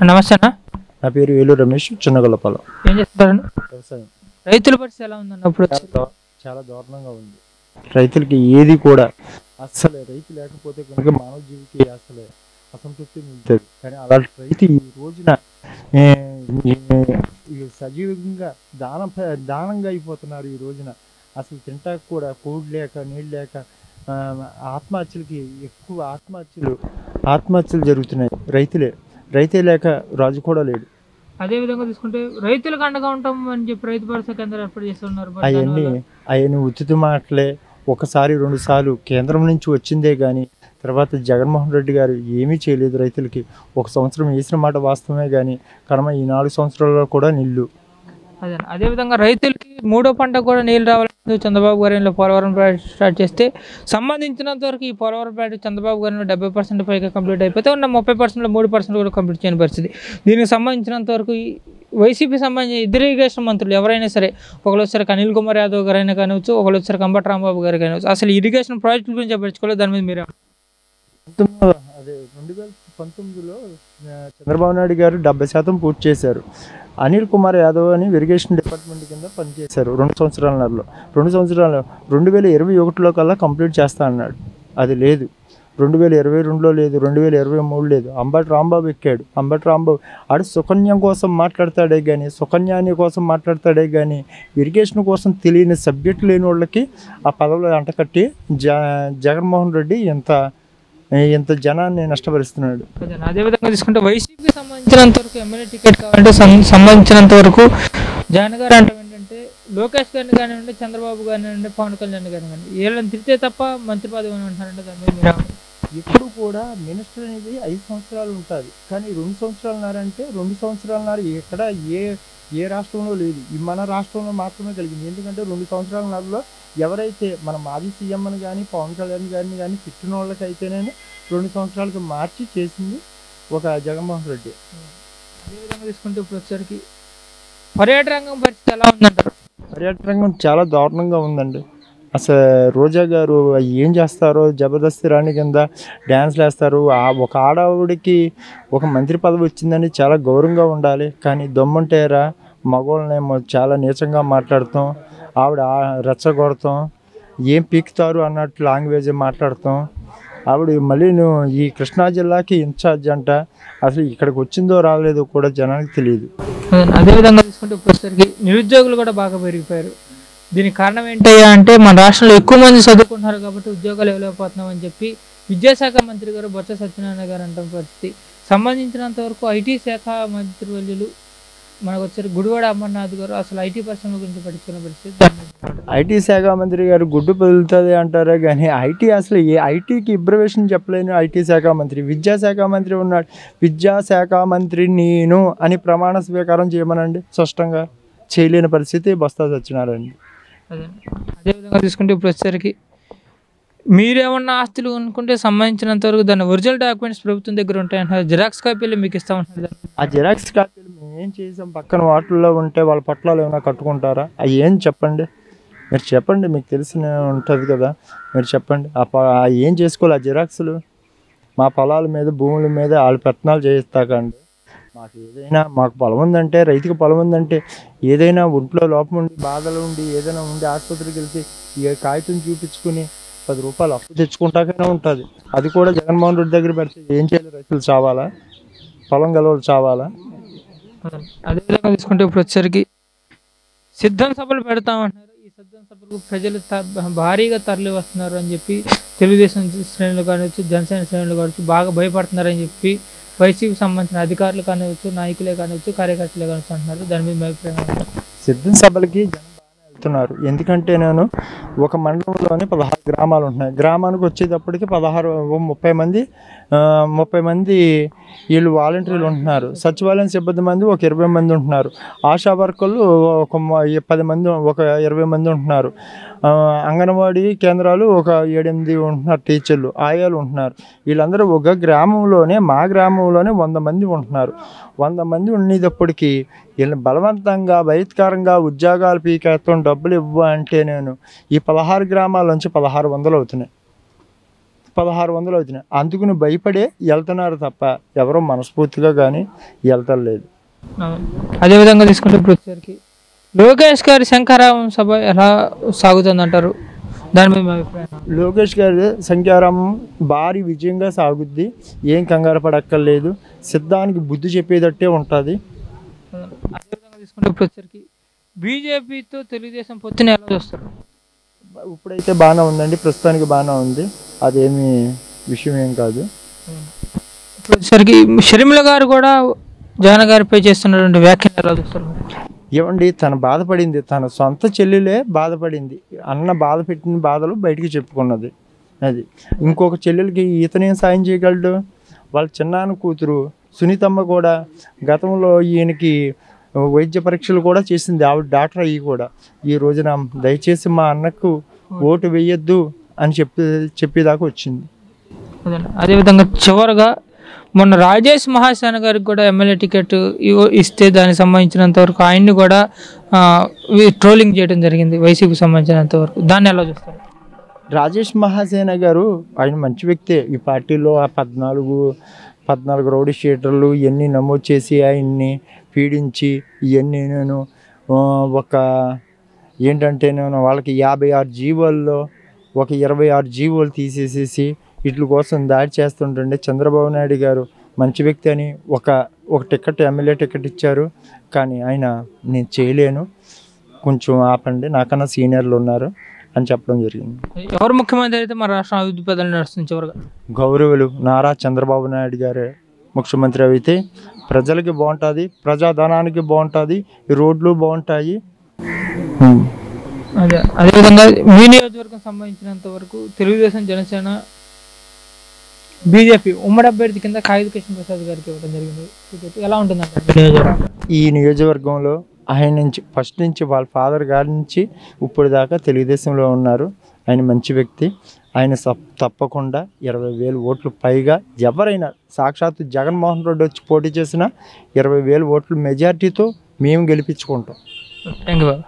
నమస్తే అన్న. నా పేరు వేలు రమేష్, చిన్నగొల్లపాలెం. ఏం చేస్తారండి? వ్యవసాయం రైతుల పరిస్థితి ఎలా ఉందండి? అప్పుడు చాలా దారుణంగా ఉంది. రైతులకి ఏది కూడా అస్సలు రైతు లేకపోతే కనుక మానవ జీవికి అసలు అసంతృప్తి మిగులుతుంది. కానీ అలాంటి రైతు ఈ రోజున సజీవంగా దానంగా అయిపోతున్నారు. ఈ రోజున అసలు తింటాక కూడా కోడి లేక నీళ్ళు లేక ఆత్మహత్యలకి ఎక్కువ ఆత్మహత్యలు జరుగుతున్నాయి. రైతే లేక రాజు కూడా లేడు. అదే విధంగా తీసుకుంటే రైతులకు అండగా ఉంటాం అని చెప్పి రైతు భరోసా కేంద్రాలు ఏర్పాటు చేస్తున్నారు. అవన్నీ ఉచిత మాటలే. ఒకసారి 2 సార్లు కేంద్రం నుంచి వచ్చిందే కానీ తర్వాత జగన్మోహన్ రెడ్డి గారు ఏమీ చేయలేదు రైతులకి. 1 సంవత్సరం వేసిన మాట వాస్తవమే కానీ కర్మ ఈ 4 సంవత్సరాల్లో కూడా నిల్లు. అదేవిధంగా రైతులకి 3వ పంట కూడా నీళ్ళు రావాలని చంద్రబాబు గారిలో పోలవరం ప్రాజెక్ట్ స్టార్ట్ చేస్తే సంబంధించినంత వరకు ఈ పోలవరం ప్రాజెక్ట్ చంద్రబాబు గారిని 70% పైగా కంప్లీట్ అయిపోతే ఉన్న 30%లో 3% కూడా కంప్లీట్ చేయని పరిస్థితి. దీనికి సంబంధించినంత వరకు వైసీపీ సంబంధించిన ఇద్దరు ఇరిగేషన్ మంత్రులు ఎవరైనా సరే, ఒకళ్ళు వచ్చారు అనిల్ కుమార్ యాదవ్ గారైనా కానివచ్చు, ఒకళ్ళు వచ్చారు కంబటి రాంబాబు గారు కానివచ్చు, అసలు ఇరిగేషన్ ప్రాజెక్టుల గురించి చెప్పారు. దాని మీద మీరు 2019లో చంద్రబాబు నాయుడు గారు 70% పూర్తి చేశారు. అనిల్ కుమార్ యాదవ్ అని ఇరిగేషన్ డిపార్ట్మెంట్ కింద పనిచేశారు 2 సంవత్సరాలలో. 2021లో కల్లా కంప్లీట్ చేస్తా అన్నాడు. అది లేదు. 2022లో లేదు, 2023 లేదు. అంబటి రాంబాబు ఎక్కాడు. అంబటి రాంబాబు ఆడు సుకన్య కోసం మాట్లాడతాడే కానీ, సుకన్యాని కోసం మాట్లాడతాడే కానీ ఇరిగేషన్ కోసం తెలియని సబ్జెక్ట్ లేని వాళ్ళకి ఆ పదవులు అంటకట్టి జగన్మోహన్ రెడ్డి ఎంత జనాన్ని నష్టపరుస్తున్నాడు. అదేవిధంగా తీసుకుంటే వైసీపీకి సంబంధించినంత వరకు ఎమ్మెల్యే టికెట్ కావాలంటే సంబంధించినంత వరకు జగన్ గారు అంటే ఏంటంటే లోకేష్ గారిని కానివ్వండి, చంద్రబాబు కానివ్వండి, పవన్ కళ్యాణ్ కానివ్వండి, వీళ్ళని తిరిగితే తప్ప మంత్రి పదవి అంటారంటే దాని మీద మీరు ఇప్పుడు కూడా మినిస్టర్ అనేది 5 సంవత్సరాలు ఉంటుంది. కానీ 2 సంవత్సరాలున్నర అంటే 2 సంవత్సరాలున్నర ఎక్కడ ఏ రాష్ట్రంలో లేదు. మన రాష్ట్రంలో మాత్రమే కలిగింది. ఎందుకంటే 2 సంవత్సరాలన్నరలో ఎవరైతే మన మాజీ సీఎంని కానీ పవన్ కళ్యాణ్ గారిని కానీ తిట్టిన వాళ్ళకైతేనే 2 సంవత్సరాలకు మార్చి చేసింది ఒక జగన్మోహన్ రెడ్డి. అదేవిధంగా తీసుకుంటే ఇప్పుడు వచ్చేసరికి పర్యాటక రంగం పరిస్థితి ఎలా ఉందంటారు? పర్యాటక రంగం చాలా దారుణంగా ఉందండి. అసలు రోజా గారు ఏం చేస్తారో, జబర్దస్త్ రాణి కింద డ్యాన్స్లు వేస్తారు. ఒక ఆడవాడికి ఒక మంత్రి పదవి వచ్చిందని చాలా గౌరవంగా ఉండాలి. కానీ దమ్ముంటేరా మగవాళ్ళనేమో చాలా నీచంగా మాట్లాడతాం, ఆవిడ రెచ్చగొడతాం, ఏం పీకుతారు అన్నట్టు లాంగ్వేజ్ మాట్లాడతాం. ఆవిడ మళ్ళీ ఈ కృష్ణా జిల్లాకి ఇన్ఛార్జ్ అంట. అసలు ఇక్కడికి వచ్చిందో రాలేదో కూడా జనానికి తెలియదు. అదేవిధంగా తీసుకుంటే వచ్చేసరికి నిరుద్యోగులు కూడా బాగా పెరిగిపోయారు. దీనికి కారణం ఏంటయ్యా అంటే మన రాష్ట్రంలో ఎక్కువ మంది చదువుకుంటున్నారు కాబట్టి ఉద్యోగాలు ఇవ్వలేకపోతున్నాం అని చెప్పి విద్యాశాఖ మంత్రి గారు బొత్స సత్యనారాయణ గారు అంటాం పరిస్థితి. సంబంధించినంత వరకు ఐటీ శాఖ మంత్రివర్యులు మనకు వచ్చారు గుడివాడ అమర్నాథ్ గారు అసలు ఐటీ పరిశ్రమ గురించి పట్టించుకున్న పరిస్థితి. ఐటీ శాఖ మంత్రి గారు గుడ్డు పదులుతుంది అంటారే కానీ అసలు ఐటీకి ఇబ్రవేషన్ చెప్పలేను. ఐటీ శాఖ మంత్రి, విద్యాశాఖ మంత్రి ఉన్నాడు. విద్యాశాఖ మంత్రి నేను అని ప్రమాణ స్వీకారం చేయమనండి. స్పష్టంగా చేయలేని పరిస్థితి బొత్స సత్యనారాయణ. అదేవిధంగా తీసుకుంటే ఇప్పుడు వచ్చేసరికి మీరేమన్నా ఆస్తులు అనుకుంటే సంబంధించినంత వరకు దాని ఒరిజినల్ డాక్యుమెంట్స్ ప్రభుత్వం దగ్గర ఉంటాయంటారు. జిరాక్స్ కాపీలు మీకు ఇస్తామంటారు. ఆ జిరాక్స్ కాపీలు మేము ఏం చేసాం? పక్కన వాటిల్లో ఉంటే వాళ్ళ పట్లాలు ఏమైనా కట్టుకుంటారా? అవి ఏం చెప్పండి, మీరు చెప్పండి. మీకు తెలిసిన ఉంటుంది కదా, మీరు చెప్పండి. ఏం చేసుకోవాలి ఆ జిరాక్స్లు? మా పొలాల మీద భూముల మీద వాళ్ళు పెత్తనాలు చేయిస్తాకండి. మాకు పొలం ఉందంటే, రైతుకి పొలం ఉందంటే ఏదైనా ఒంట్లో లోపం ఉండి బాధలు ఉండి ఏదైనా ఉండి ఆసుపత్రికి వెళ్తే ఈ కాగితం చూపించుకుని 10 రూపాయలు అప్పు తెచ్చుకుంటాకనే ఉంటుంది. అది కూడా జగన్మోహన్ రెడ్డి దగ్గర పెడితే ఏం చేయాలి? రైతులు చావాలా? పొలం గలవాళ్ళు చావాలా? అదేవిధంగా తీసుకుంటే ఇప్పుడు వచ్చేసరికి సిద్ధం సభలు పెడతామంటున్నారు. ఈ సిద్ధం సభలకు ప్రజలు భారీగా తరలి వస్తున్నారు అని చెప్పి తెలుగుదేశం శ్రేణులు కానివచ్చు, జనసేన శ్రేణులు కావచ్చు బాగా భయపడుతున్నారని చెప్పి వైసీపీకి సంబంధించిన అధికారులు కానివచ్చు, నాయకులే కానివచ్చు, కార్యకర్తలే కానివచ్చు అంటున్నారు. దాని మీద అభిప్రాయం? సిద్ధం సభలకి జనం బాగానే వెళ్తున్నారు. ఎందుకంటే నేను ఒక మండలంలోనే 16 గ్రామాలు ఉంటున్నాయి. గ్రామానికి వచ్చేటప్పటికి 30 మంది వీళ్ళు వాలంటీర్లు ఉంటున్నారు. సచివాలయం సిబ్బంది మంది ఒక 20 మంది ఉంటున్నారు. ఆశా వర్కర్లు ఒక 10 మంది, ఒక 20 మంది ఉంటున్నారు. అంగన్వాడీ కేంద్రాలు ఒక 7-8 ఉంటున్నారు. టీచర్లు, ఆయాలు ఉంటున్నారు. వీళ్ళందరూ ఒక గ్రామంలోనే, మా గ్రామంలోనే 100 మంది ఉంటున్నారు. 100 మంది ఉండేటప్పటికి వీళ్ళని బలవంతంగా బహిష్కారంగా ఉద్యోగాలు పీకేస్తాం, డబ్బులు ఇవ్వ అంటే నేను ఈ 16 గ్రామాల నుంచి 1600 అవుతున్నాయి. 1600 అవుతున్నాయి. అందుకుని భయపడే వెళ్తున్నారు తప్ప ఎవరో మనస్ఫూర్తిగా కానీ వెళ్తలేదు. అదేవిధంగా తీసుకుంటే ఇప్పుడు వచ్చేసరికి లోకేష్ గారి శంఖారావం సభ ఎలా సాగుతుంది అంటారు? దాని మీద మీ అభిప్రాయం? లోకేష్ గారి సంఖ్యారామం భారీ విజయంగా సాగుద్ది. ఏం కంగారు పడక్కర్లేదు. సిద్ధానికి బుద్ధి చెప్పేటట్టే ఉంటుంది. అదేవిధంగా తీసుకుంటే ఇప్పుడు వచ్చేసరికి బీజేపీతో తెలుగుదేశం పొత్తుని ఎలా చూస్తారు? ఇప్పుడైతే బాగానే ఉందండి, ప్రస్తుతానికి బాగానే ఉంది. అదేమి విషయం ఏం కాదు. ఇప్పుడు వచ్చేసరికి షర్మిల గారు కూడా జగన్ గారిపై చేస్తున్నటువంటి వ్యాఖ్యలు ఎలా చూస్తారు? ఏమండి, తను బాధపడింది, తన సొంత చెల్లెలే బాధపడింది. అన్న బాధ పెట్టిన బాధలు బయటికి చెప్పుకున్నది. అది ఇంకొక చెల్లెలకి ఈతనేం సాయం చేయగలడు? వాళ్ళ చిన్నాన్న కూతురు సునీతమ్మ కూడా గతంలో ఈయనకి వైద్య పరీక్షలు కూడా చేసింది. ఆవిడ డాక్టర్ అయ్యి కూడా ఈ రోజున దయచేసి మా అన్నకు ఓటు వేయొద్దు అని చెప్పేదాకా వచ్చింది. అదేవిధంగా చివరగా మొన్న రాజేష్ మహాసేన గారికి కూడా ఎమ్మెల్యే టికెట్ ఇస్తే దానికి సంబంధించినంత వరకు ఆయన్ని కూడా ట్రోలింగ్ చేయడం జరిగింది వైసీపీకి సంబంధించినంత వరకు. దాన్ని ఎలా చూస్తారు? రాజేష్ మహాసేన గారు ఆయన మంచి వ్యక్తే. ఈ పార్టీలో ఆ 14 రౌడీ షీటర్లు ఇవన్నీ నమోదు చేసి ఆయన్ని పీడించి ఇవన్నీ నేను ఏంటంటే నేను వాళ్ళకి 56 జీవోల్లో ఒక 26 జీవోలు తీసేసేసి వీటి కోసం దాడి చేస్తుంటే చంద్రబాబు నాయుడు గారు మంచి వ్యక్తి అని ఒక టికెట్ ఎమ్మెల్యే టికెట్ ఇచ్చారు. కానీ ఆయన నేను చేయలేను, కొంచెం ఆపండి, నాకన్నా సీనియర్లు ఉన్నారు అని చెప్పడం జరిగింది. ఎవరు ముఖ్యమంత్రి అయితే మన రాష్ట్రం అభివృద్ధి పదాలు నడుస్తుంది? చివరిగా గౌరవులు నారా చంద్రబాబు నాయుడు గారే ముఖ్యమంత్రి అయితే ప్రజలకి బాగుంటుంది, ప్రజాధనానికి బాగుంటుంది, ఈ రోడ్లు బాగుంటాయి. అదేవిధంగా మీ నియోజకవర్గం సంబంధించినంత వరకు తెలుగుదేశం, జనసేన, బీజేపీ ఉమ్మడి అభ్యర్థి కింద కాగిత కృష్ణ ప్రసాద్ గారికి ఇవ్వడం జరిగింది. ఎలా ఉంటుందంటే ఈ నియోజకవర్గంలో ఆయన నుంచి ఫస్ట్ నుంచి వాళ్ళ ఫాదర్ గారి నుంచి ఇప్పుడు దాకా తెలుగుదేశంలో ఉన్నారు. ఆయన మంచి వ్యక్తి. ఆయన తప్పకుండా 20,000 ఓట్లు పైగా ఎవరైనా సాక్షాత్తు జగన్మోహన్ రెడ్డి వచ్చి పోటీ చేసినా 20,000 ఓట్ల మెజార్టీతో మేము గెలిపించుకుంటాం. Thank you Babu.